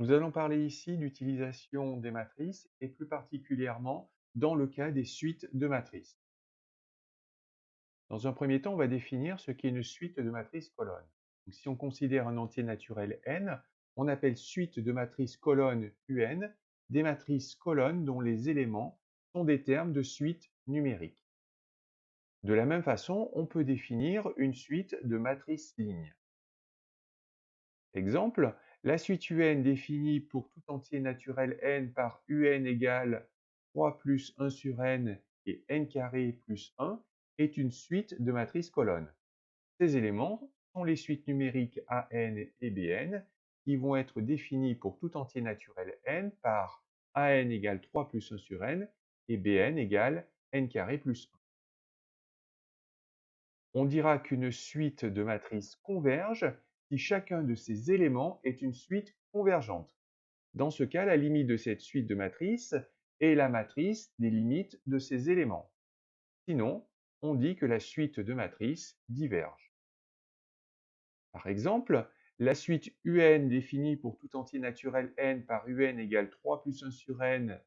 Nous allons parler ici d'utilisation des matrices et plus particulièrement dans le cas des suites de matrices. Dans un premier temps, on va définir ce qu'est une suite de matrices colonnes. Donc, si on considère un entier naturel n, on appelle suite de matrices colonnes un des matrices colonnes dont les éléments sont des termes de suite numérique. De la même façon, on peut définir une suite de matrices lignes. Exemple, la suite UN définie pour tout entier naturel n par UN égale 3 plus 1 sur n et n carré plus 1 est une suite de matrices colonnes. Ces éléments sont les suites numériques AN et BN qui vont être définies pour tout entier naturel n par AN égale 3 plus 1 sur n et BN égale n carré plus 1. On dira qu'une suite de matrices converge si chacun de ces éléments est une suite convergente. Dans ce cas, la limite de cette suite de matrices est la matrice des limites de ces éléments. Sinon, on dit que la suite de matrices diverge. Par exemple, la suite UN définie pour tout entier naturel n par UN égale 3 plus 1 sur n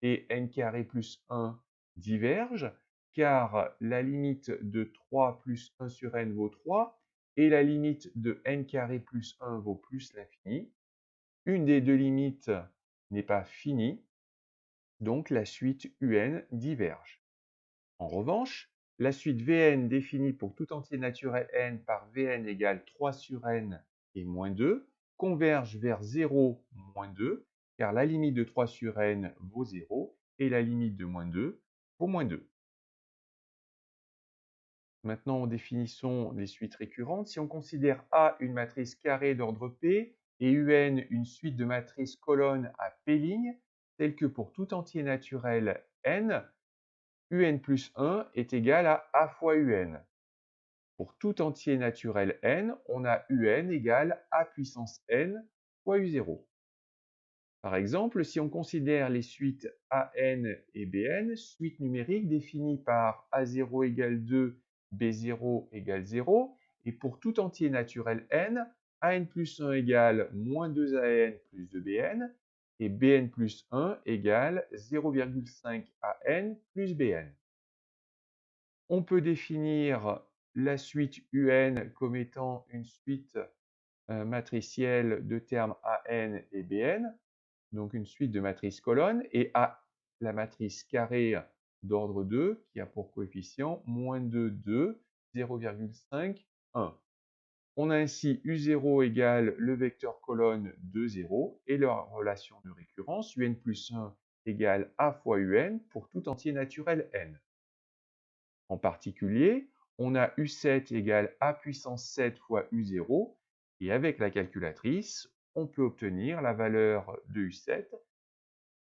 et n carré plus 1 diverge, car la limite de 3 plus 1 sur n vaut 3 et la limite de n carré plus 1 vaut plus l'infini. Une des deux limites n'est pas finie, donc la suite UN diverge. En revanche, la suite Vn définie pour tout entier naturel n par Vn égale 3 sur n et moins 2 converge vers 0, moins 2, car la limite de 3 sur n vaut 0 et la limite de moins 2 vaut moins 2. Maintenant, définissons les suites récurrentes. Si on considère A une matrice carrée d'ordre P et UN une suite de matrices colonnes à P lignes, telle que pour tout entier naturel n, UN plus 1 est égal à A fois UN. Pour tout entier naturel n, on a UN égale A puissance n fois U0. Par exemple, si on considère les suites AN et BN, suites numériques définies par A0 égale 2, B0 égale 0, et pour tout entier naturel n, AN plus 1 égale moins 2AN plus 2BN, et BN plus 1 égale 0,5 AN plus BN. On peut définir la suite UN comme étant une suite matricielle de termes AN et BN, donc une suite de matrices colonnes, et A, la matrice carrée d'ordre 2, qui a pour coefficient moins 2, 2, 0,5, 1. On a ainsi U0 égale le vecteur colonne 2, 0, et leur relation de récurrence, UN plus 1 égale A fois UN pour tout entier naturel n. En particulier, on a U7 égale A puissance 7 fois U0, et avec la calculatrice, on peut obtenir la valeur de U7,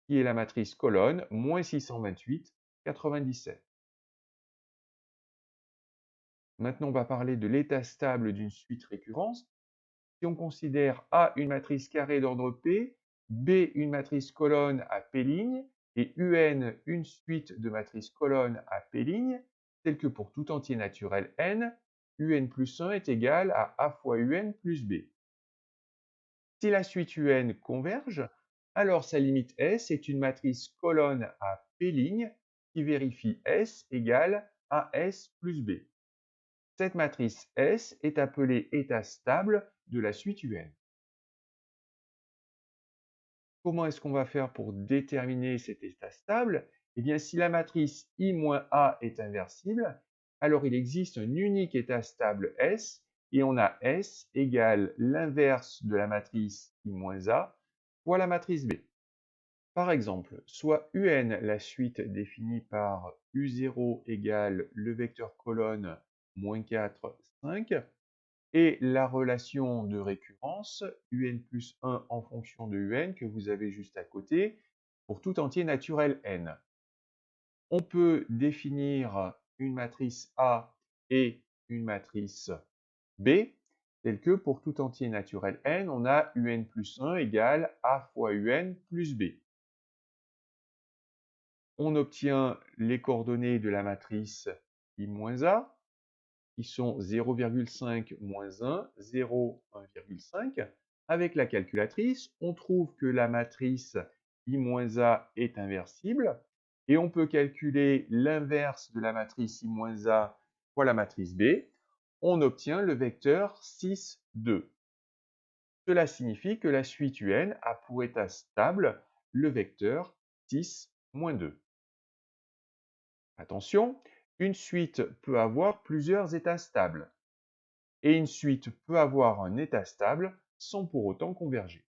qui est la matrice colonne moins 628, 97. Maintenant, on va parler de l'état stable d'une suite récurrente. Si on considère A une matrice carrée d'ordre P, B une matrice colonne à P ligne, et UN une suite de matrices colonnes à P ligne, telle que pour tout entier naturel n, UN plus 1 est égal à A fois UN plus B. Si la suite UN converge, alors sa limite S est une matrice colonne à P ligne qui vérifie S égale AS plus B. Cette matrice S est appelée état stable de la suite UN. Comment est-ce qu'on va faire pour déterminer cet état stable? Eh bien, si la matrice I-A est inversible, alors il existe un unique état stable S, et on a S égale l'inverse de la matrice I-A fois la matrice B. Par exemple, soit UN, la suite définie par U0 égale le vecteur colonne moins 4, 5, et la relation de récurrence UN plus 1 en fonction de UN que vous avez juste à côté pour tout entier naturel n. On peut définir une matrice A et une matrice B, telle que pour tout entier naturel n, on a UN plus 1 égale A fois UN plus B. On obtient les coordonnées de la matrice I-A, qui sont 0,5 moins 1, 0, 1,5. Avec la calculatrice, on trouve que la matrice I-A est inversible et on peut calculer l'inverse de la matrice I-A fois la matrice B. On obtient le vecteur 6, 2. Cela signifie que la suite UN a pour état stable le vecteur 6, 2. Attention, une suite peut avoir plusieurs états stables et une suite peut avoir un état stable sans pour autant converger.